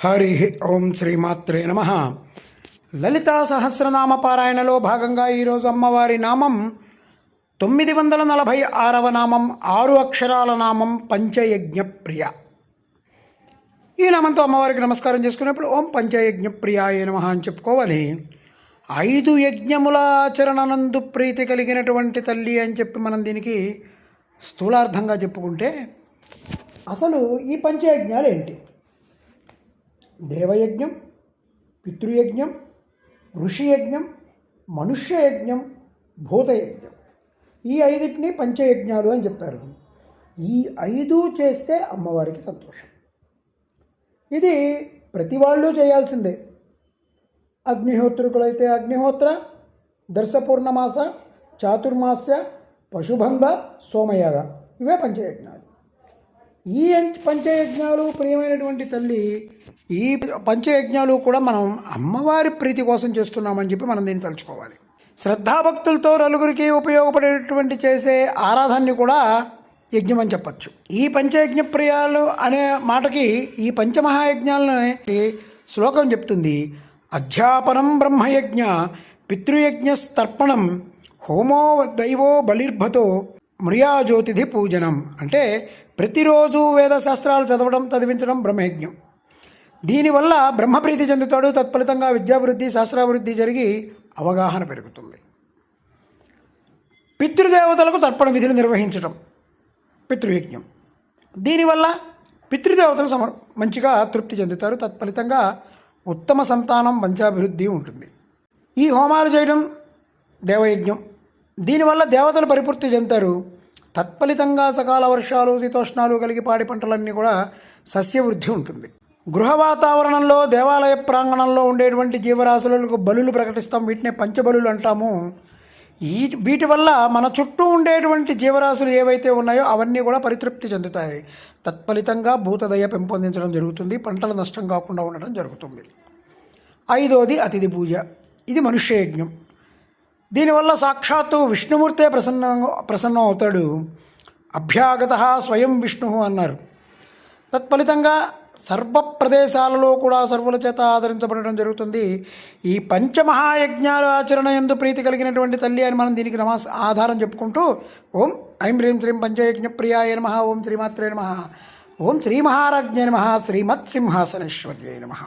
హరి ఓం శ్రీమాత్రే నమ. లలితా సహస్రనామ పారాయణలో భాగంగా ఈరోజు అమ్మవారి నామం 946వ నామం, 6 అక్షరాల నామం పంచయజ్ఞప్రియ. ఈ నామంతో అమ్మవారికి నమస్కారం చేసుకున్నప్పుడు ఓం పంచయజ్ఞప్రియాయ నమః అని చెప్పుకోవాలి. 5 యజ్ఞముల ఆచరణనందు ప్రీతి కలిగినటువంటి తల్లి అని చెప్పి మనం దీనికి స్థూలార్థంగా చెప్పుకుంటే, అసలు ఈ పంచయజ్ఞాలు ఏంటి? దేవయజ్ఞం, పితృయజ్ఞం, ఋషియజ్ఞం, మనుష్యయజ్ఞం, భూతయజ్ఞం. ఈ 5టిని పంచయజ్ఞాలు అని చెప్తారు. ఈ 5 చేస్తే అమ్మవారికి సంతోషం. ఇది ప్రతి వాళ్ళు చేయాల్సిందే. అగ్నిహోత్రుకులైతే అగ్నిహోత్ర, దర్శపూర్ణమాస, చాతుర్మాస్య, పశుబంధ, సోమయాగ, ఇవే పంచయజ్ఞాలు. ఈ పంచయజ్ఞాలు ప్రియమైనటువంటి తల్లి, ఈ పంచయజ్ఞాలు కూడా మనం అమ్మవారి ప్రీతి కోసం చేస్తున్నామని చెప్పి మనం దీన్ని తలుచుకోవాలి. శ్రద్ధాభక్తులతో నలుగురికి ఉపయోగపడేటువంటి చేసే ఆరాధనని కూడా యజ్ఞం అని చెప్పచ్చు. ఈ పంచయజ్ఞ ప్రియాలు అనే మాటకి ఈ పంచమహాయజ్ఞాలని శ్లోకం చెప్తుంది. అధ్యాపనం బ్రహ్మయజ్ఞ, పితృయజ్ఞస్తర్పణం, హోమో దైవో బలిర్భతో, మృయాజ్యోతిథి పూజనం. అంటే ప్రతిరోజు వేదశాస్త్రాలు చదివించడం బ్రహ్మయజ్ఞం. దీనివల్ల బ్రహ్మప్రీతి చెందుతాడు. తత్ఫలితంగా విద్యాభివృద్ధి, శాస్త్రాభివృద్ధి జరిగి అవగాహన పెరుగుతుంది. పితృదేవతలకు తర్పణ విధులు నిర్వహించడం పితృయజ్ఞం. దీనివల్ల పితృదేవతలు మంచిగా తృప్తి చెందుతారు. తత్ఫలితంగా ఉత్తమ సంతానం, వంశాభివృద్ధి ఉంటుంది. ఈ హోమాలు చేయడం దేవయజ్ఞం. దీనివల్ల దేవతలు పరిపూర్తి చెందుతారు. తత్ఫలితంగా సకాల వర్షాలు, శీతోష్ణాలు కలిగి పాడి పంటలన్నీ కూడా సస్యవృద్ధి ఉంటుంది. గృహ వాతావరణంలో, దేవాలయ ప్రాంగణంలో ఉండేటువంటి జీవరాశులకు బలులు ప్రకటిస్తాం. వీటినే పంచబలులు అంటాము. వీటి వల్ల మన చుట్టూ ఉండేటువంటి జీవరాశులు ఏవైతే ఉన్నాయో అవన్నీ కూడా పరితృప్తి చెందుతాయి. తత్ఫలితంగా భూతదయ పెంపొందించడం జరుగుతుంది. పంటల నష్టం కాకుండా ఉండడం జరుగుతుంది. 5వది అతిథి పూజ. ఇది మనుష్యయజ్ఞం. దీనివల్ల సాక్షాత్తు విష్ణుమూర్తే ప్రసన్నం అవుతాడు. అభ్యాగత స్వయం విష్ణు అన్నారు. తత్ఫలితంగా సర్వ ప్రదేశాలలో కూడా సర్వుల చేత ఆదరించబడడం జరుగుతుంది. ఈ పంచమహాయజ్ఞాల ఆచరణ యందు ప్రీతి కలిగినటువంటి తల్లి అని మనం దీనికి ఆధారం చెప్పుకుంటూ ఓం ఐం హ్రీం శ్రీం పంచయజ్ఞ ప్రియాయ నమః, ఓం శ్రీమాత్రే నమః, ఓం శ్రీమహారాజ్ఞే నమః, శ్రీమత్సింహాసనేశ్వర్యై నమః.